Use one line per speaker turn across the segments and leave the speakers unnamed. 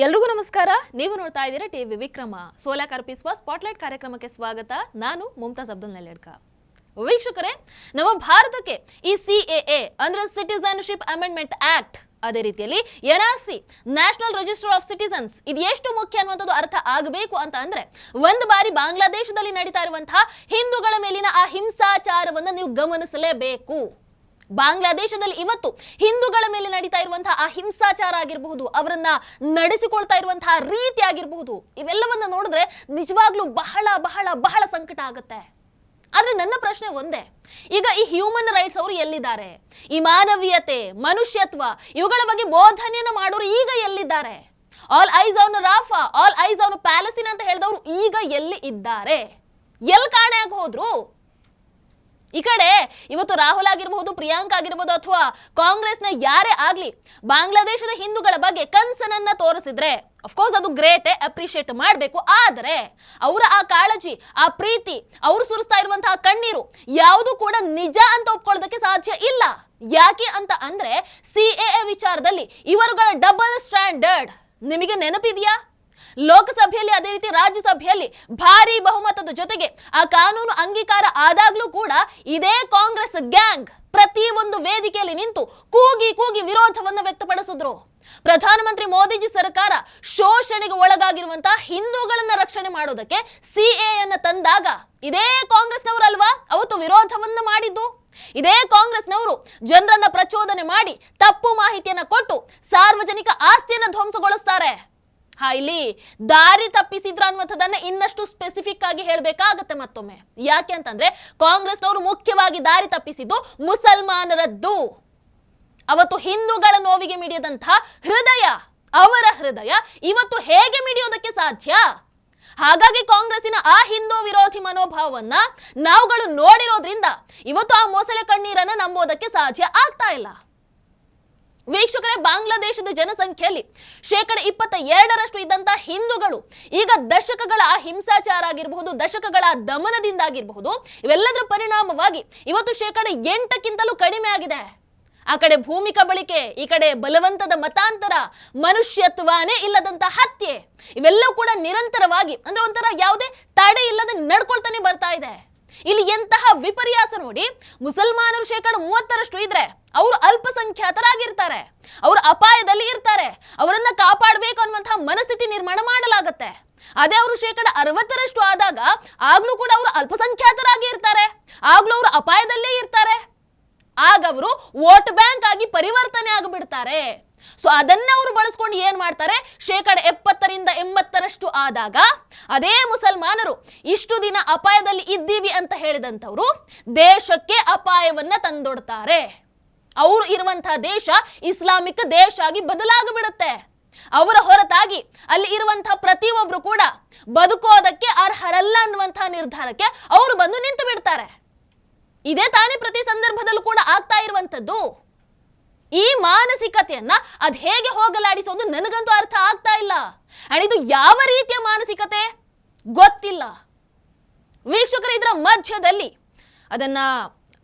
ಎಲ್ರಿಗೂ ನಮಸ್ಕಾರ. ನೀವು ನೋಡ್ತಾ ಇದ್ದೀರಾ ಟಿವಿ ವಿಕ್ರಮ. ಸೋಲಾಕ್ ಅರ್ಪಿಸುವ ಸ್ಪಾಟ್ಲೈಟ್ ಕಾರ್ಯಕ್ರಮಕ್ಕೆ ಸ್ವಾಗತ. ನಾನು ಮುಮ್ತಾಜ್ ಅಬ್ದುಲ್ ನೆಲ್ಲೆಡ್ಕ. ವೀಕ್ಷಕರೇ, ನಮ್ಮ ಭಾರತಕ್ಕೆ ಈ CAA ಅಂದ್ರೆ ಸಿಟಿಜನ್ಶಿಪ್ ಅಮೆಂಡ್ಮೆಂಟ್ ಆಕ್ಟ್, ಅದೇ ರೀತಿಯಲ್ಲಿ NRC national register of citizens, ಇದು ಎಷ್ಟು ಮುಖ್ಯ ಅನ್ನುವಂಥದ್ದು ಅರ್ಥ ಆಗಬೇಕು ಅಂತ ಅಂದ್ರೆ ಒಂದು ಬಾರಿ ಬಾಂಗ್ಲಾದೇಶದಲ್ಲಿ ನಡೀತಾ ಇರುವಂತಹ ಹಿಂದೂಗಳ ಮೇಲಿನ ಆ ಹಿಂಸಾಚಾರವನ್ನು ನೀವು ಗಮನಿಸಲೇಬೇಕು. ಬಾಂಗ್ಲಾದೇಶದಲ್ಲಿ ಇವತ್ತು ಹಿಂದೂಗಳ ಮೇಲೆ ನಡೀತಾ ಇರುವಂತಹ ಆ ಹಿಂಸಾಚಾರ ಆಗಿರಬಹುದು, ಅವರನ್ನ ನಡೆಸಿಕೊಳ್ತಾ ಇರುವಂತಹ ರೀತಿ ಆಗಿರಬಹುದು, ಇವೆಲ್ಲವನ್ನ ನೋಡಿದ್ರೆ ನಿಜವಾಗ್ಲೂ ಬಹಳ ಬಹಳ ಬಹಳ ಸಂಕಟ ಆಗುತ್ತೆ. ಆದ್ರೆ ನನ್ನ ಪ್ರಶ್ನೆ ಒಂದೇ, ಈಗ ಈ ಹ್ಯೂಮನ್ ರೈಟ್ಸ್ ಅವರು ಎಲ್ಲಿದ್ದಾರೆ? ಈ ಮಾನವೀಯತೆ, ಮನುಷ್ಯತ್ವ ಇವುಗಳ ಬಗ್ಗೆ ಬೋಧನೆಯನ್ನು ಮಾಡೋರು ಈಗ ಎಲ್ಲಿದ್ದಾರೆ? All ice on Rafah, all ice on Palestine ಅಂತ ಹೇಳಿದವರು ಈಗ ಎಲ್ಲಿ ಇದ್ದಾರೆ? ಎಲ್ಲಿ ಕಾಣೆ ಆಗಿ ಹೋದ್ರು? ಈ ಕಡೆ ಇವತ್ತು ರಾಹುಲ್ ಆಗಿರಬಹುದು, ಪ್ರಿಯಾಂಕಾ ಆಗಿರಬಹುದು, ಅಥವಾ ಕಾಂಗ್ರೆಸ್ನ ಯಾರೇ ಆಗ್ಲಿ ಬಾಂಗ್ಲಾದೇಶದ ಹಿಂದೂಗಳ ಬಗ್ಗೆ ಕನ್ಸರ್ನ್ ತೋರಿಸಿದ್ರೆ ಅಫ್ಕೋರ್ಸ್ ಅದು ಗ್ರೇಟ್, ಅಪ್ರಿಶಿಯೇಟ್ ಮಾಡಬೇಕು. ಆದರೆ ಅವರ ಆ ಕಾಳಜಿ, ಆ ಪ್ರೀತಿ, ಅವರು ಸುರಿಸ್ತಾ ಇರುವಂತಹ ಕಣ್ಣೀರು ಯಾವುದು ಕೂಡ ನಿಜ ಅಂತ ಒಪ್ಕೊಳ್ಳೋದಕ್ಕೆ ಸಾಧ್ಯ ಇಲ್ಲ. ಯಾಕೆ ಅಂತ ಅಂದ್ರೆ CAA ವಿಚಾರದಲ್ಲಿ ಇವರುಗಳ ಡಬಲ್ ಸ್ಟ್ಯಾಂಡರ್ಡ್ ನಿಮಗೆ ನೆನಪಿದೆಯಾ? ಲೋಕಸಭೆಯಲ್ಲಿ ಅದೇ ರೀತಿ ರಾಜ್ಯಸಭೆಯಲ್ಲಿ ಭಾರಿ ಬಹುಮತದ ಜೊತೆಗೆ ಆ ಕಾನೂನು ಅಂಗೀಕಾರ ಆದಾಗ್ಲೂ ಕೂಡ ಇದೇ ಕಾಂಗ್ರೆಸ್ ಗ್ಯಾಂಗ್ ಪ್ರತಿ ಒಂದು ವೇದಿಕೆಯಲ್ಲಿ ನಿಂತು ಕೂಗಿ ಕೂಗಿ ವಿರೋಧವನ್ನು ವ್ಯಕ್ತಪಡಿಸಿದ್ರು. ಪ್ರಧಾನಮಂತ್ರಿ ಮೋದಿಜಿ ಸರ್ಕಾರ ಶೋಷಣೆಗೆ ಒಳಗಾಗಿರುವಂತಹ ಹಿಂದೂಗಳನ್ನ ರಕ್ಷಣೆ ಮಾಡೋದಕ್ಕೆ CAA ಅನ್ನ ತಂದಾಗ ಇದೇ ಕಾಂಗ್ರೆಸ್ನವರಲ್ವಾ ಅವತ್ತು ವಿರೋಧವನ್ನು ಮಾಡಿದ್ದು? ಇದೇ ಕಾಂಗ್ರೆಸ್ನವರು ಜನರನ್ನ ಪ್ರಚೋದನೆ ಮಾಡಿ ತಪ್ಪು ಮಾಹಿತಿಯನ್ನ ಕೊಟ್ಟು ಸಾರ್ವಜನಿಕ ಆಸ್ತಿಯನ್ನ ಧ್ವಂಸಗೊಳಿಸ್ತಾರೆ. ಇಲ್ಲಿ ದಾರಿ ತಪ್ಪಿಸಿದ್ರ ಅನ್ನುವಂಥದ್ದನ್ನ ಇನ್ನಷ್ಟು ಸ್ಪೆಸಿಫಿಕ್ ಆಗಿ ಹೇಳಬೇಕಾಗತ್ತೆ ಮತ್ತೊಮ್ಮೆ. ಯಾಕೆ ಅಂತಂದ್ರೆ ಕಾಂಗ್ರೆಸ್ನವರು ಮುಖ್ಯವಾಗಿ ದಾರಿ ತಪ್ಪಿಸಿದ್ದು ಮುಸಲ್ಮಾನರದ್ದು. ಅವತ್ತು ಹಿಂದೂಗಳ ನೋವಿಗೆ ಮಿಡಿಯದಂತಹ ಹೃದಯ, ಅವರ ಹೃದಯ ಇವತ್ತು ಹೇಗೆ ಮಿಡಿಯೋದಕ್ಕೆ ಸಾಧ್ಯ? ಹಾಗಾಗಿ ಕಾಂಗ್ರೆಸ್ಸಿನ ಆ ಹಿಂದೂ ವಿರೋಧಿ ಮನೋಭಾವವನ್ನ ನಾವುಗಳು ನೋಡಿರೋದ್ರಿಂದ ಇವತ್ತು ಆ ಮೊಸಳೆ ಕಣ್ಣೀರನ್ನ ನಂಬೋದಕ್ಕೆ ಸಾಧ್ಯ ಆಗ್ತಾ ಇಲ್ಲ. ವೀಕ್ಷಕರೇ, ಬಾಂಗ್ಲಾದೇಶದ ಜನಸಂಖ್ಯೆಯಲ್ಲಿ 22% ಇದ್ದಂತಹ ಹಿಂದೂಗಳು ಈಗ ದಶಕಗಳ ಆ ಹಿಂಸಾಚಾರ ಆಗಿರಬಹುದು, ದಶಕಗಳ ದಮನದಿಂದಾಗಿರಬಹುದು, ಇವೆಲ್ಲದರ ಪರಿಣಾಮವಾಗಿ ಇವತ್ತು 8%ಕ್ಕಿಂತಲೂ ಕಡಿಮೆ ಆಗಿದೆ. ಆ ಕಡೆ ಭೂಮಿ ಕಬಳಿಕೆ, ಈ ಕಡೆ ಬಲವಂತದ ಮತಾಂತರ, ಮನುಷ್ಯತ್ವನೇ ಇಲ್ಲದಂತ ಹತ್ಯೆ, ಇವೆಲ್ಲವೂ ಕೂಡ ನಿರಂತರವಾಗಿ ಅಂದ್ರೆ ಒಂಥರ ಯಾವುದೇ ತಡೆ ಇಲ್ಲದೆ ನಡ್ಕೊಳ್ತಾನೆ ಬರ್ತಾ ಇದೆ. ಇಲ್ಲಿ ಎಂತಹ ವಿಪರ್ಯಾಸ ನೋಡಿ, ಮುಸಲ್ಮಾನರು 30% ಇದ್ರೆ ಅವರು ಅಲ್ಪಸಂಖ್ಯಾತರಾಗಿರ್ತಾರೆ, ಅವರು ಅಪಾಯದಲ್ಲಿ ಇರ್ತಾರೆ, ಅವರನ್ನ ಕಾಪಾಡಬೇಕು ಅನ್ನುವಂತಹ ಮನಸ್ಥಿತಿ ನಿರ್ಮಾಣ ಮಾಡಲಾಗುತ್ತೆ. ಅದೇ ಅವರು 60% ಆದಾಗ ಆಗ್ಲೂ ಕೂಡ ಅವರು ಅಲ್ಪಸಂಖ್ಯಾತರಾಗಿ ಇರ್ತಾರೆ, ಆಗ್ಲೂ ಅವರು ಅಪಾಯದಲ್ಲೇ ಇರ್ತಾರೆ. ಆಗ ಅವರು ವೋಟ್ ಬ್ಯಾಂಕ್ ಆಗಿ ಪರಿವರ್ತನೆ ಆಗಿಬಿಡ್ತಾರೆ. ಸೊ ಅದನ್ನ ಅವರು ಬಳಸ್ಕೊಂಡು ಏನ್ ಮಾಡ್ತಾರೆ, 70% ಆದಾಗ ಅದೇ ಮುಸಲ್ಮಾನರು ಇಷ್ಟು ದಿನ ಅಪಾಯದಲ್ಲಿ ಇದ್ದೀವಿ ಅಂತ ಹೇಳಿದಂಥವ್ರು ದೇಶಕ್ಕೆ ಅಪಾಯವನ್ನ ತಂದೊಡ್ತಾರೆ. ಅವರು ಇರುವಂತಹ ದೇಶ ಇಸ್ಲಾಮಿಕ್ ದೇಶ ಆಗಿ ಬದಲಾಗಿಬಿಡುತ್ತೆ. ಅವರ ಹೊರತಾಗಿ ಅಲ್ಲಿ ಇರುವಂತಹ ಪ್ರತಿಯೊಬ್ರು ಕೂಡ ಬದುಕೋದಕ್ಕೆ ಅರ್ಹರಲ್ಲ ಅನ್ನುವಂತಹ ನಿರ್ಧಾರಕ್ಕೆ ಅವರು ಬಂದು ನಿಂತು ಬಿಡ್ತಾರೆ. ಇದೇ ತಾನೇ ಪ್ರತಿ ಸಂದರ್ಭದಲ್ಲೂ ಕೂಡ ಆಗ್ತಾ ಇರುವಂತದ್ದು. ಈ ಮಾನಸಿಕತೆಯನ್ನ ಅದ್ ಹೇಗೆ ಹೋಗಲಾಡಿಸೋದು ನನಗಂತೂ ಅರ್ಥ ಆಗ್ತಾ ಇಲ್ಲ. ಅಂಡ್ ಇದು ಯಾವ ರೀತಿಯ ಮಾನಸಿಕತೆ ಗೊತ್ತಿಲ್ಲ. ವೀಕ್ಷಕರು, ಇದರ ಮಧ್ಯದಲ್ಲಿ ಅದನ್ನ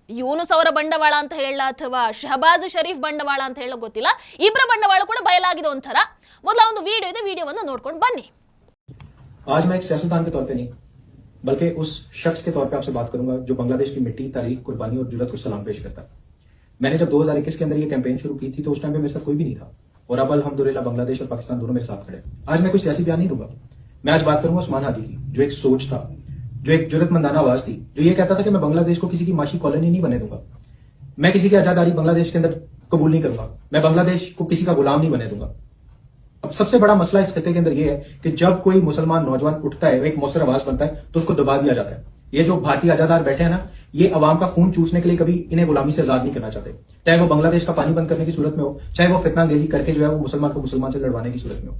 ಯೂನುಸ್ ಅವರ ಬಂಡವಾಳ ಅಂತ ಹೇಳ ಅಥವಾ ಶಹಬಾಜ್ ಶರೀಫ್ ಬಂಡವಾಳ ಅಂತ ಹೇಳೋ ಗೊತ್ತಿಲ್ಲ, ಇಬ್ಬರ ಬಂಡವಾಳ ಕೂಡ ಬಯಲಾಗಿದೆ ಒಂಥರ. ಮೊದಲ ಒಂದು ವಿಡಿಯೋ ಇದೆ, ವಿಡಿಯೋವನ್ನು ನೋಡ್ಕೊಂಡು ಬನ್ನಿ.
आज मैं एक सियासतदान के तौर पे नहीं बल्कि उस शख्स के तौर पे आपसे बात करूंगा जो बांग्लादेश की मिट्टी, तारीख, कुर्बानी और जुर्रत को सलाम पेश करता है। मैंने जब 2021 के अंदर ये कैंपेन शुरू की थी तो उस टाइम पे मेरे साथ कोई भी नहीं था, और अब अल्हम्दुलिल्लाह बांग्लादेश और पाकिस्तान दोनों मेरे साथ खड़े। आज मैं कोई सियासी बयान नहीं दूंगा, मैं आज बात करूंगा उस्मान हादी की, जो एक सोच था, जो एक जुर्रतमंदाना आवाज थी, जो ये कहता था कि मैं बांग्लादेश को किसी की माशी कॉलोनी नहीं बने दूंगा, मैं किसी की आजादारी बांग्लादेश के अंदर कबूल नहीं करूंगा, मैं बांग्लादेश को किसी का गुलाम नहीं बने दूंगा। अब सबसे बड़ा मसला इस खत्ते के अंदर यह है कि जब कोई मुसलमान नौजवान उठता है, एक मौसर आवाज बनता है, तो उसको दबा दिया जाता है। ये जो भारतीय आजादार बैठे हैं ना, ये अवाम का खून चूसने के लिए कभी इन्हें गुलामी से आजाद नहीं करना चाहते, चाहे वो बांग्लादेश का पानी बंद करने की सूरत में हो, चाहे वो फितनांगेजी करके जो है वो मुसलमान को मुसलमान से लड़वाने की सूरत में हो।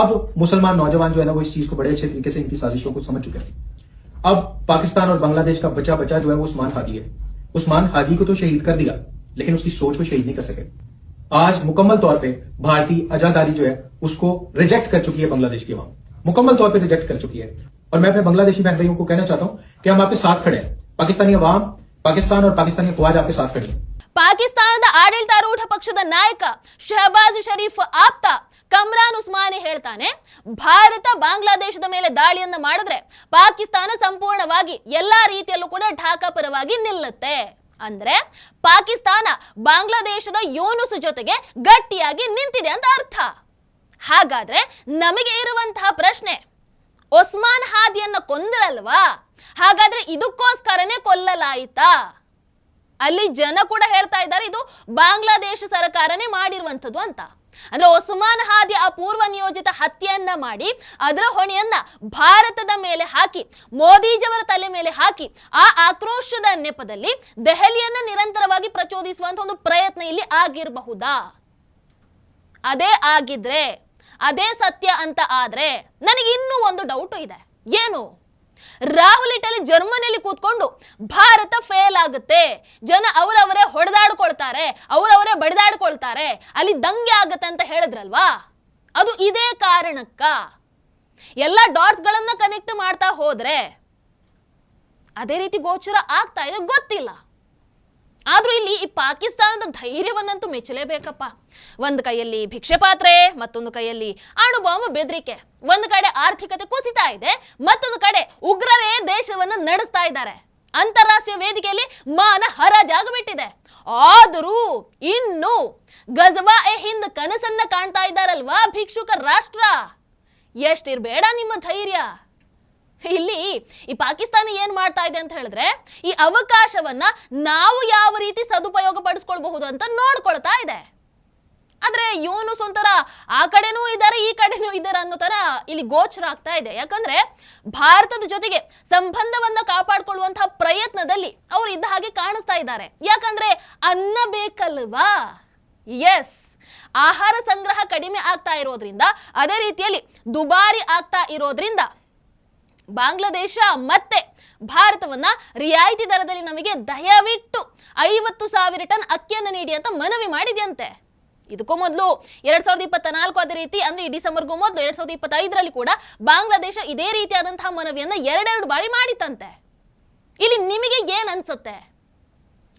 अब मुसलमान नौजवान जो है ना वो इस चीज को बड़े अच्छे तरीके से इनकी साजिशों को समझ चुके हैं। अब पाकिस्तान और बांग्लादेश का बचा बचा जो है वो उस्मान हादी है। उस्मान हादी को तो शहीद कर दिया, लेकिन उसकी सोच को शहीद नहीं कर सके। आज मुकम्मल तौर पे भारतीय आजादारी जो है उसको रिजेक्ट कर चुकी है बांग्लादेश की अवाम, मुकम्मल तौर पे रिजेक्ट कर चुकी है। और मैं अपने बांग्लादेशी बहन भाइयों को कहना चाहता हूं कि हम आपके साथ खड़े हैं। पाकिस्तानी अवाम, पाकिस्तान और पाकिस्तानी फौज आपके साथ खड़ी है।
ಪಾಕಿಸ್ತಾನದ ಆಡಳಿತಾರೂಢ ಪಕ್ಷದ ನಾಯಕ ಶಹಬಾಜ್ ಶರೀಫ್ ಆಪ್ತ ಕಮ್ರಾನ್ ಉಸ್ಮಾನಿ ಹೇಳ್ತಾನೆ, ಭಾರತ ಬಾಂಗ್ಲಾದೇಶದ ಮೇಲೆ ದಾಳಿಯನ್ನ ಮಾಡಿದ್ರೆ ಪಾಕಿಸ್ತಾನ ಸಂಪೂರ್ಣವಾಗಿ ಎಲ್ಲಾ ರೀತಿಯಲ್ಲೂ ಕೂಡ ಢಾಕಾ ಪರವಾಗಿ ನಿಲ್ಲುತ್ತೆ. ಅಂದ್ರೆ ಪಾಕಿಸ್ತಾನ ಬಾಂಗ್ಲಾದೇಶದ ಯೂನುಸ್ ಜೊತೆಗೆ ಗಟ್ಟಿಯಾಗಿ ನಿಂತಿದೆ ಅಂತ ಅರ್ಥ. ಹಾಗಾದ್ರೆ ನಮಗೆ ಇರುವಂತಹ ಪ್ರಶ್ನೆ, ಒಸ್ಮಾನ್ ಹಾದಿಯನ್ನ ಕೊಂದರಲ್ವಾ, ಹಾಗಾದ್ರೆ ಇದಕ್ಕೋಸ್ಕರನೇ ಕೊಲ್ಲಲಾಯಿತಾ? ಅಲ್ಲಿ ಜನ ಕೂಡ ಹೇಳ್ತಾ ಇದ್ದಾರೆ ಇದು ಬಾಂಗ್ಲಾದೇಶ ಸರ್ಕಾರನೇ ಮಾಡಿರುವಂಥದ್ದು ಅಂತ. ಅಂದ್ರೆ ಒಸ್ಮಾನ್ ಹಾದಿ ಆ ಪೂರ್ವ ನಿಯೋಜಿತ ಹತ್ಯೆಯನ್ನ ಮಾಡಿ ಅದರ ಹೊಣೆಯನ್ನ ಭಾರತದ ಮೇಲೆ ಹಾಕಿ, ಮೋದಿಜಿಯವರ ತಲೆ ಮೇಲೆ ಹಾಕಿ, ಆ ಆಕ್ರೋಶದ ನೆಪದಲ್ಲಿ ದೆಹಲಿಯನ್ನ ನಿರಂತರವಾಗಿ ಪ್ರಚೋದಿಸುವಂತ ಒಂದು ಪ್ರಯತ್ನ ಇಲ್ಲಿ ಆಗಿರಬಹುದಾ? ಅದೇ ಆಗಿದ್ರೆ, ಅದೇ ಸತ್ಯ ಅಂತ ಆದ್ರೆ ನನಗೆ ಇನ್ನೂ ಒಂದು ಡೌಟ್ ಇದೆ. ಏನು? ರಾಹುಲ್ ಇಟಲಿ ಜರ್ಮನಿಯಲ್ಲಿ ಕೂತ್ಕೊಂಡು ಭಾರತ ಫೇಲ್ ಆಗುತ್ತೆ, ಜನ ಅವರವರೇ ಹೊಡೆದಾಡ್ಕೊಳ್ತಾರೆ, ಅವರವರೇ ಬಡಿದಾಡ್ಕೊಳ್ತಾರೆ, ಅಲ್ಲಿ ದಂಗೆ ಆಗುತ್ತೆ ಅಂತ ಹೇಳಿದ್ರಲ್ವಾ, ಅದು ಇದೇ ಕಾರಣಕ್ಕ? ಎಲ್ಲ ಡಾಟ್ಸ್ ಗಳನ್ನ ಕನೆಕ್ಟ್ ಮಾಡ್ತಾ ಹೋದ್ರೆ ಅದೇ ರೀತಿ ಗೋಚರ ಆಗ್ತಾ ಇದೆ, ಗೊತ್ತಿಲ್ಲ. ಆದ್ರೂ ಇಲ್ಲಿ ಈ ಪಾಕಿಸ್ತಾನದ ಧೈರ್ಯವನ್ನಂತೂ ಮೆಚ್ಚಲೇಬೇಕಪ್ಪ. ಒಂದು ಕೈಯಲ್ಲಿ ಭಿಕ್ಷೆ ಪಾತ್ರೆ, ಮತ್ತೊಂದು ಕೈಯಲ್ಲಿ ಅಣುಬಾಂಬ್ ಬೆದರಿಕೆ. ಒಂದು ಕಡೆ ಆರ್ಥಿಕತೆ ಕುಸಿತಾ ಇದೆ, ಮತ್ತೊಂದು ಕಡೆ ಉಗ್ರರೇ ದೇಶವನ್ನು ನಡೆಸ್ತಾ ಇದ್ದಾರೆ. ಅಂತಾರಾಷ್ಟ್ರೀಯ ವೇದಿಕೆಯಲ್ಲಿ ಮಾನ ಹರಾಜಾಗ್ಬಿಟ್ಟಿದೆ. ಆದರೂ ಇನ್ನು ಗಜವಾ ಎ ಹಿಂದ್ ಕನಸನ್ನ ಕಾಣ್ತಾ ಇದ್ದಾರಲ್ವಾ ಭಿಕ್ಷುಕ ರಾಷ್ಟ್ರ. ಎಷ್ಟಿರ್ಬೇಡ ನಿಮ್ಮ ಧೈರ್ಯ. ಇಲ್ಲಿ ಈ ಪಾಕಿಸ್ತಾನ ಏನ್ ಮಾಡ್ತಾ ಇದೆ ಅಂತ ಹೇಳಿದ್ರೆ, ಈ ಅವಕಾಶವನ್ನ ನಾವು ಯಾವ ರೀತಿ ಸದುಪಯೋಗ ಪಡಿಸ್ಕೊಳ್ಬಹುದು ಅಂತ ನೋಡ್ಕೊಳ್ತಾ ಇದೆ. ಆದ್ರೆ ಯೂನುಸ್ ಒಂಥರ ಆ ಕಡೆನೂ ಇದ್ದಾರೆ, ಈ ಕಡೆನೂ ಇದ್ದಾರೆ ಅನ್ನೋ ತರ ಇಲ್ಲಿ ಗೋಚರ ಆಗ್ತಾ ಇದೆ. ಯಾಕಂದ್ರೆ ಭಾರತದ ಜೊತೆಗೆ ಸಂಬಂಧವನ್ನ ಕಾಪಾಡ್ಕೊಳ್ಳುವಂತಹ ಪ್ರಯತ್ನದಲ್ಲಿ ಅವರು ಇದ್ದ ಹಾಗೆ ಕಾಣಿಸ್ತಾ ಇದ್ದಾರೆ. ಯಾಕಂದ್ರೆ ಅನ್ನ ಬೇಕಲ್ವಾ? ಎಸ್, ಆಹಾರ ಸಂಗ್ರಹ ಕಡಿಮೆ ಆಗ್ತಾ ಇರೋದ್ರಿಂದ, ಅದೇ ರೀತಿಯಲ್ಲಿ ದುಬಾರಿ ಆಗ್ತಾ ಇರೋದ್ರಿಂದ ಬಾಂಗ್ಲಾದೇಶ ಮತ್ತೆ ಭಾರತವನ್ನ ರಿಯಾಯಿತಿ ದರದಲ್ಲಿ ನಮಗೆ ದಯವಿಟ್ಟು 50,000 ಟನ್ ಅಕ್ಕಿಯನ್ನು ನೀಡಿ ಅಂತ ಮನವಿ ಮಾಡಿದೆಯಂತೆ. ಇದಕ್ಕೂ ಮೊದಲು 2024 ಅದೇ ರೀತಿ, ಅಂದ್ರೆ ಈ ಡಿಸೆಂಬರ್ಗೂ ಮೊದಲು 2025ರಲ್ಲಿ ಕೂಡ ಬಾಂಗ್ಲಾದೇಶ ಇದೇ ರೀತಿಯಾದಂತಹ ಮನವಿಯನ್ನ 2 ಬಾರಿ ಮಾಡಿತ್ತಂತೆ. ಇಲ್ಲಿ ನಿಮಗೆ ಏನ್ ಅನ್ಸುತ್ತೆ?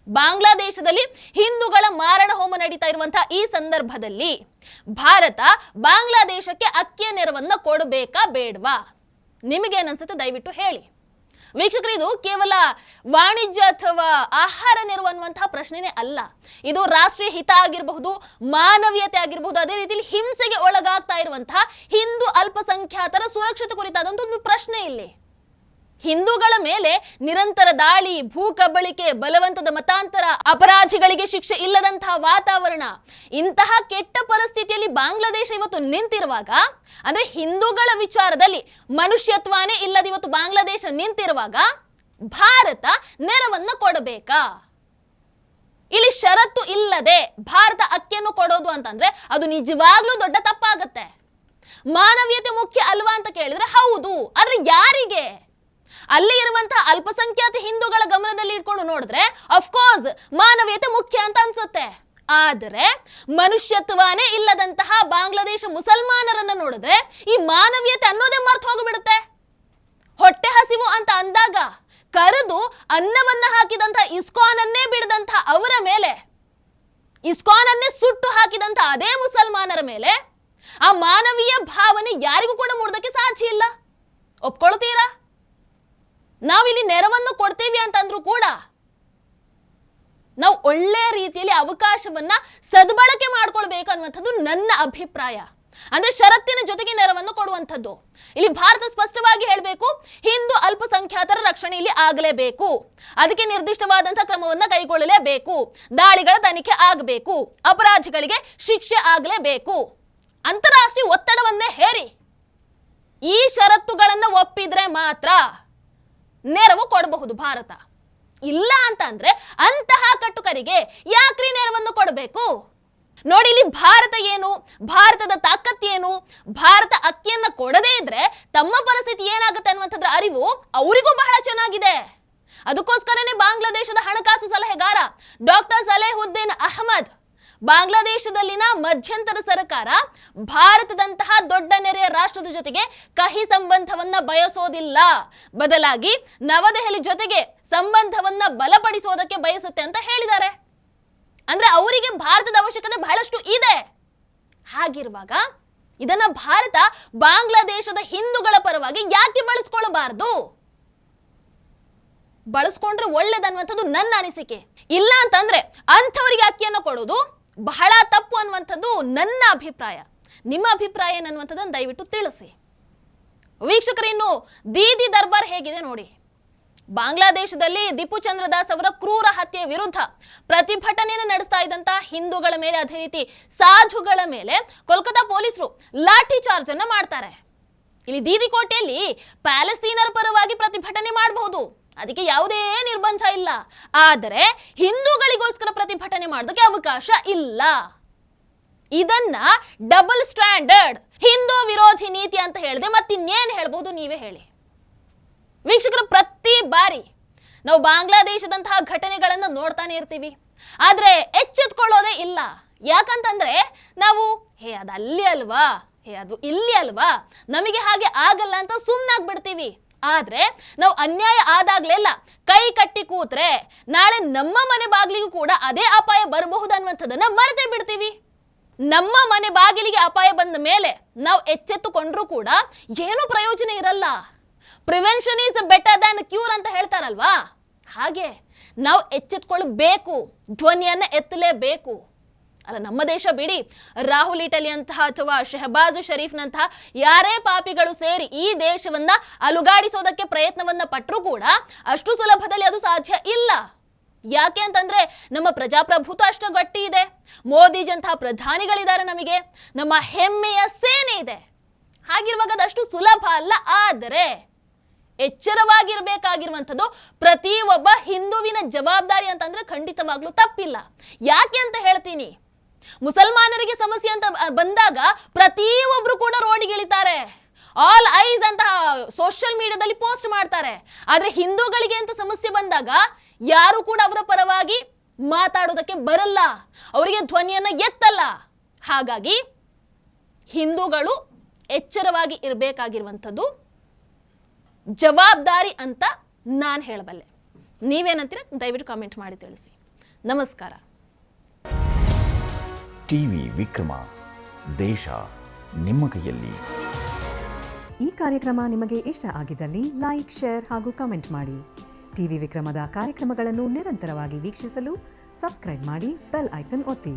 ಬಾಂಗ್ಲಾದೇಶದಲ್ಲಿ ಹಿಂದೂಗಳ ಮಾರಣ ಹೋಮ ನಡೀತಾ ಇರುವಂತಹ ಈ ಸಂದರ್ಭದಲ್ಲಿ ಭಾರತ ಬಾಂಗ್ಲಾದೇಶಕ್ಕೆ ಅಕ್ಕಿಯ ನೆರವನ್ನ ಕೊಡಬೇಕಾ ಬೇಡವಾ? ನಿಮಗೇನನ್ಸುತ್ತೆ ದಯವಿಟ್ಟು ಹೇಳಿ. ವೀಕ್ಷಕರು, ಇದು ಕೇವಲ ವಾಣಿಜ್ಯ ಅಥವಾ ಆಹಾರ ನೆರವು ಅನ್ನುವಂತಹ ಪ್ರಶ್ನೆನೇ ಅಲ್ಲ. ಇದು ರಾಷ್ಟ್ರೀಯ ಹಿತ ಆಗಿರಬಹುದು, ಮಾನವೀಯತೆ ಆಗಿರಬಹುದು, ಅದೇ ರೀತಿಯಲ್ಲಿ ಹಿಂಸೆಗೆ ಒಳಗಾಗ್ತಾ ಇರುವಂತಹ ಹಿಂದೂ ಅಲ್ಪಸಂಖ್ಯಾತರ ಸುರಕ್ಷತೆ ಕುರಿತಾದಂತ ಒಂದು ಪ್ರಶ್ನೆ ಇಲ್ಲಿ. ಹಿಂದೂಗಳ ಮೇಲೆ ನಿರಂತರ ದಾಳಿ, ಭೂ ಕಬಳಿಕೆ, ಬಲವಂತದ ಮತಾಂತರ, ಅಪರಾಧಿಗಳಿಗೆ ಶಿಕ್ಷೆ ಇಲ್ಲದಂತಹ ವಾತಾವರಣ, ಇಂತಹ ಕೆಟ್ಟ ಪರಿಸ್ಥಿತಿಯಲ್ಲಿ ಬಾಂಗ್ಲಾದೇಶ ಇವತ್ತು ನಿಂತಿರುವಾಗ, ಅಂದ್ರೆ ಹಿಂದೂಗಳ ವಿಚಾರದಲ್ಲಿ ಮನುಷ್ಯತ್ವನೇ ಇಲ್ಲದ ಇವತ್ತು ಬಾಂಗ್ಲಾದೇಶ ನಿಂತಿರುವಾಗ ಭಾರತ ನೆರವನ್ನ ಕೊಡಬೇಕಾ? ಇಲ್ಲಿ ಷರತ್ತು ಇಲ್ಲದೆ ಭಾರತ ಅಕ್ಕಿಯನ್ನು ಕೊಡೋದು ಅಂತಂದ್ರೆ ಅದು ನಿಜವಾಗ್ಲೂ ದೊಡ್ಡ ತಪ್ಪಾಗತ್ತೆ. ಮಾನವೀಯತೆ ಮುಖ್ಯ ಅಲ್ವಾ ಅಂತ ಕೇಳಿದ್ರೆ ಹೌದು, ಆದ್ರೆ ಯಾರಿಗೆ? ಅಲ್ಲಿ ಇರುವಂತಹ ಅಲ್ಪಸಂಖ್ಯಾತ ಹಿಂದೂಗಳ ಗಮನದಲ್ಲಿ ಇಟ್ಕೊಂಡು ನೋಡಿದ್ರೆ ಅಫ್ಕೋರ್ಸ್ ಮಾನವೀಯತೆ ಮುಖ್ಯ ಅಂತ ಅನ್ಸುತ್ತೆ. ಆದರೆ ಮನುಷ್ಯತ್ವನೇ ಇಲ್ಲದಂತಹ ಬಾಂಗ್ಲಾದೇಶ ಮುಸಲ್ಮಾನರನ್ನ ನೋಡಿದ್ರೆ ಈ ಮಾನವೀಯತೆ ಅನ್ನೋದೇ ಮರ್ತು ಹೋಗ್ಬಿಡುತ್ತೆ. ಹೊಟ್ಟೆ ಹಸಿವು ಅಂತ ಅಂದಾಗ ಕರೆದು ಅನ್ನವನ್ನ ಹಾಕಿದಂತಹ ಇಸ್ಕಾನನ್ನೇ ಬಿಡದಂತಹ ಅವರ ಮೇಲೆ, ಇಸ್ಕಾನನ್ನೇ ಸುಟ್ಟು ಹಾಕಿದಂತಹ ಅದೇ ಮುಸಲ್ಮಾನರ ಮೇಲೆ ಆ ಮಾನವೀಯ ಭಾವನೆ ಯಾರಿಗೂ ಕೂಡ ಮೂಡೋದಕ್ಕೆ ಸಾಧ್ಯ ಇಲ್ಲ. ಒಪ್ಕೊಳ್ತೀರಾ? ನಾವಿಲ್ಲಿ ನೆರವನ್ನು ಕೊಡ್ತೀವಿ ಅಂತಂದ್ರೂ ಕೂಡ ನಾವು ಒಳ್ಳೆ ರೀತಿಯಲ್ಲಿ ಅವಕಾಶವನ್ನ ಸದ್ಬಳಕೆ ಮಾಡ್ಕೊಳ್ಬೇಕು ಅನ್ನುವಂಥದ್ದು ನನ್ನ ಅಭಿಪ್ರಾಯ. ಅಂದ್ರೆ ಷರತ್ತಿನ ಜೊತೆಗೆ ನೆರವನ್ನು ಕೊಡುವಂಥದ್ದು. ಇಲ್ಲಿ ಭಾರತ ಸ್ಪಷ್ಟವಾಗಿ ಹೇಳಬೇಕು, ಹಿಂದೂ ಅಲ್ಪಸಂಖ್ಯಾತರ ರಕ್ಷಣೆ ಇಲ್ಲಿ ಆಗಲೇಬೇಕು, ಅದಕ್ಕೆ ನಿರ್ದಿಷ್ಟವಾದಂತಹ ಕ್ರಮವನ್ನ ಕೈಗೊಳ್ಳಲೇಬೇಕು, ದಾಳಿಗಳ ತನಿಖೆ ಆಗಬೇಕು, ಅಪರಾಧಿಗಳಿಗೆ ಶಿಕ್ಷೆ ಆಗಲೇಬೇಕು, ಅಂತಾರಾಷ್ಟ್ರೀಯ ಒತ್ತಡವನ್ನೇ ಹೇರಿ ಈ ಷರತ್ತುಗಳನ್ನ ಒಪ್ಪಿದ್ರೆ ಮಾತ್ರ ನೆರವು ಕೊಡಬಹುದು ಭಾರತ. ಇಲ್ಲ ಅಂತಂದ್ರೆ ಅಂತಹ ಕಟ್ಟುಕರಿಗೆ ಯಾಕ್ರಿ ನೆರವನ್ನು ಕೊಡಬೇಕು? ನೋಡಿ, ಇಲ್ಲಿ ಭಾರತ ಏನು, ಭಾರತದ ತಾಕತ್ತೇನು, ಭಾರತ ಅಕ್ಕಿಯನ್ನ ಕೊಡದೇ ಇದ್ರೆ ತಮ್ಮ ಪರಿಸ್ಥಿತಿ ಏನಾಗುತ್ತೆ ಅನ್ನುವಂಥದ್ರ ಅರಿವು ಅವರಿಗೂ ಬಹಳ ಚೆನ್ನಾಗಿದೆ. ಅದಕ್ಕೋಸ್ಕರನೇ ಬಾಂಗ್ಲಾದೇಶದ ಹಣಕಾಸು ಸಲಹೆಗಾರ ಡಾಕ್ಟರ್ ಸಲೇಹುದ್ದೀನ್ ಅಹಮದ್ ಬಾಂಗ್ಲಾದೇಶದಲ್ಲಿನ ಮಧ್ಯಂತರ ಸರ್ಕಾರ ಭಾರತದಂತಹ ದೊಡ್ಡ ನೆರೆಯ ರಾಷ್ಟ್ರದ ಜೊತೆಗೆ ಕಹಿ ಸಂಬಂಧವನ್ನ ಬಯಸೋದಿಲ್ಲ, ಬದಲಾಗಿ ನವದೆಹಲಿ ಜೊತೆಗೆ ಸಂಬಂಧವನ್ನ ಬಲಪಡಿಸೋದಕ್ಕೆ ಬಯಸುತ್ತೆ ಅಂತ ಹೇಳಿದ್ದಾರೆ. ಅಂದ್ರೆ ಅವರಿಗೆ ಭಾರತದ ಅವಶ್ಯಕತೆ ಬಹಳಷ್ಟು ಇದೆ. ಹಾಗಿರುವಾಗ ಇದನ್ನ ಭಾರತ ಬಾಂಗ್ಲಾದೇಶದ ಹಿಂದೂಗಳ ಪರವಾಗಿ ಯಾಕೆ ಬಳಸ್ಕೊಳ್ಳಬಾರದು? ಬಳಸ್ಕೊಂಡ್ರೆ ಒಳ್ಳೇದನ್ನುವಂಥದ್ದು ನನ್ನ ಅನಿಸಿಕೆ. ಇಲ್ಲ ಅಂತಂದ್ರೆ ಅಂಥವರಿಗೆ ಅಕ್ಕಿಯನ್ನು ಕೊಡೋದು ಬಹಳ ತಪ್ಪು ಅನ್ನುವಂಥದ್ದು ನನ್ನ ಅಭಿಪ್ರಾಯ. ನಿಮ್ಮ ಅಭಿಪ್ರಾಯ ಏನನ್ನುವಂಥದ್ದನ್ನು ದಯವಿಟ್ಟು ತಿಳಿಸಿ. ವೀಕ್ಷಕರು, ಇನ್ನು ದೀದಿ ದರ್ಬಾರ್ ಹೇಗಿದೆ ನೋಡಿ. ಬಾಂಗ್ಲಾದೇಶದಲ್ಲಿ ದಿಪು ಚಂದ್ರದಾಸ್ ಅವರ ಕ್ರೂರ ಹತ್ಯೆ ವಿರುದ್ಧ ಪ್ರತಿಭಟನೆಯನ್ನು ನಡೆಸ್ತಾ ಇದ್ದಂತ ಹಿಂದೂಗಳ ಮೇಲೆ, ಅದೇ ರೀತಿ ಸಾಧುಗಳ ಮೇಲೆ ಕೋಲ್ಕತ್ತಾ ಪೊಲೀಸರು ಲಾಠಿ ಚಾರ್ಜ್ ಅನ್ನ ಮಾಡ್ತಾರೆ. ಇಲ್ಲಿ ದೀದಿಕೋಟೆಯಲ್ಲಿ ಪ್ಯಾಲೆಸ್ತೀನರ ಪರವಾಗಿ ಪ್ರತಿಭಟನೆ ಮಾಡಬಹುದು, ಅದಕ್ಕೆ ಯಾವುದೇ ನಿರ್ಬಂಧ ಇಲ್ಲ. ಆದರೆ ಹಿಂದೂಗಳಿಗೋಸ್ಕರ ಪ್ರತಿಭಟನೆ ಮಾಡೋದಕ್ಕೆ ಅವಕಾಶ ಇಲ್ಲ. ಇದನ್ನ ಡಬಲ್ ಸ್ಟ್ಯಾಂಡರ್ಡ್, ಹಿಂದೂ ವಿರೋಧಿ ನೀತಿ ಅಂತ ಹೇಳಿದೆ ಮತ್ತಿನ್ನೇನು ಹೇಳ್ಬೋದು ನೀವೇ ಹೇಳಿ. ವೀಕ್ಷಕರು, ಪ್ರತಿ ಬಾರಿ ನಾವು ಬಾಂಗ್ಲಾದೇಶದಂತಹ ಘಟನೆಗಳನ್ನು ನೋಡ್ತಾನೆ ಇರ್ತೀವಿ, ಆದ್ರೆ ಎಚ್ಚೆತ್ಕೊಳ್ಳೋದೇ ಇಲ್ಲ. ಯಾಕಂತಂದ್ರೆ ನಾವು ಅದು ಅಲ್ಲಿ ಅಲ್ವಾ, ಅದು ಇಲ್ಲಿ ಅಲ್ವಾ, ನಮಗೆ ಹಾಗೆ ಆಗಲ್ಲ ಅಂತ ಸುಮ್ಮನಾಗ್ಬಿಡ್ತೀವಿ. ಆದ್ರೆ ನಾವು ಅನ್ಯಾಯ ಆದಾಗ್ಲೆಲ್ಲ ಕೈ ಕಟ್ಟಿ ಕೂತ್ರೆ ನಾಳೆ ನಮ್ಮ ಮನೆ ಬಾಗಿಲಿಗೂ ಕೂಡ ಅದೇ ಅಪಾಯ ಬರಬಹುದು ಅನ್ನುವಂಥದ್ದನ್ನ ಮರೆತೇ ಬಿಡ್ತೀವಿ. ನಮ್ಮ ಮನೆ ಬಾಗಿಲಿಗೆ ಅಪಾಯ ಬಂದ ಮೇಲೆ ನಾವು ಎಚ್ಚೆತ್ತುಕೊಂಡ್ರೂ ಕೂಡ ಏನು ಪ್ರಯೋಜನ ಇರಲ್ಲ. Prevention is better than cure ಅಂತ ಹೇಳ್ತಾರಲ್ವಾ, ಹಾಗೆ ನಾವು ಎಚ್ಚೆತ್ಕೊಳ್ಬೇಕು, ಧ್ವನಿಯನ್ನ ಎತ್ತಲೇಬೇಕು. ಅಲ್ಲ, ನಮ್ಮ ದೇಶ ಬಿಡಿ, ರಾಹುಲ್ ಇಟಲಿ ಅಂತಹ ಅಥವಾ ಶಹಬಾಜ್ ಶರೀಫ್ನಂತಹ ಯಾರೇ ಪಾಪಿಗಳು ಸೇರಿ ಈ ದೇಶವನ್ನ ಅಲುಗಾಡಿಸೋದಕ್ಕೆ ಪ್ರಯತ್ನವನ್ನ ಪಟ್ಟರೂ ಕೂಡ ಅಷ್ಟು ಸುಲಭದಲ್ಲಿ ಅದು ಸಾಧ್ಯ ಇಲ್ಲ. ಯಾಕೆ ಅಂತಂದ್ರೆ ನಮ್ಮ ಪ್ರಜಾಪ್ರಭುತ್ವ ಅಷ್ಟು ಗಟ್ಟಿ ಇದೆ, ಮೋದಿಜಂತಹ ಪ್ರಧಾನಿಗಳಿದ್ದಾರೆ, ನಮಗೆ ನಮ್ಮ ಹೆಮ್ಮೆಯ ಸೇನೆ ಇದೆ. ಹಾಗಿರುವಾಗ ಅದಷ್ಟು ಸುಲಭ ಅಲ್ಲ. ಆದರೆ ಎಚ್ಚರವಾಗಿರ್ಬೇಕಾಗಿರುವಂಥದ್ದು ಪ್ರತಿ ಒಬ್ಬ ಹಿಂದುವಿನ ಜವಾಬ್ದಾರಿ ಅಂತಂದ್ರೆ ಖಂಡಿತವಾಗ್ಲೂ ತಪ್ಪಿಲ್ಲ. ಯಾಕೆ ಅಂತ ಹೇಳ್ತೀನಿ, ಮುಸಲ್ಮಾನರಿಗೆ ಸಮಸ್ಯೆ ಅಂತ ಬಂದಾಗ ಪ್ರತಿಯೊಬ್ರು ಕೂಡ ರೋಡಿಗೆ ಇಳಿತಾರೆ, ಆಲ್ ಐಸ್ ಅಂತ ಸೋಷಿಯಲ್ ಮೀಡಿಯಾದಲ್ಲಿ ಪೋಸ್ಟ್ ಮಾಡ್ತಾರೆ. ಆದ್ರೆ ಹಿಂದೂಗಳಿಗೆ ಅಂತ ಸಮಸ್ಯೆ ಬಂದಾಗ ಯಾರು ಕೂಡ ಅವರ ಪರವಾಗಿ ಮಾತಾಡೋದಕ್ಕೆ ಬರಲ್ಲ, ಅವರಿಗೆ ಧ್ವನಿಯನ್ನ ಎತ್ತಲ್ಲ. ಹಾಗಾಗಿ ಹಿಂದೂಗಳು ಎಚ್ಚರವಾಗಿ ಇರಬೇಕಾಗಿರುವಂಥದ್ದು ಜವಾಬ್ದಾರಿ ಅಂತ ನಾನು ಹೇಳಬಲ್ಲೆ. ನೀವೇನಂತೀರ ದಯವಿಟ್ಟು ಕಾಮೆಂಟ್ ಮಾಡಿ ತಿಳಿಸಿ. ನಮಸ್ಕಾರ.
ಟಿವಿ ವಿಕ್ರಮ, ದೇಶ ನಿಮ್ಮ ಕೈಯಲ್ಲಿ.
ಈ ಕಾರ್ಯಕ್ರಮ ನಿಮಗೆ ಇಷ್ಟ ಆಗಿದ್ದಲ್ಲಿ ಲೈಕ್, ಶೇರ್ ಹಾಗೂ ಕಮೆಂಟ್ ಮಾಡಿ. ಟಿವಿ ವಿಕ್ರಮದ ಕಾರ್ಯಕ್ರಮಗಳನ್ನು ನಿರಂತರವಾಗಿ ವೀಕ್ಷಿಸಲು ಸಬ್ಸ್ಕ್ರೈಬ್ ಮಾಡಿ, ಬೆಲ್ ಐಕನ್ ಒತ್ತಿ.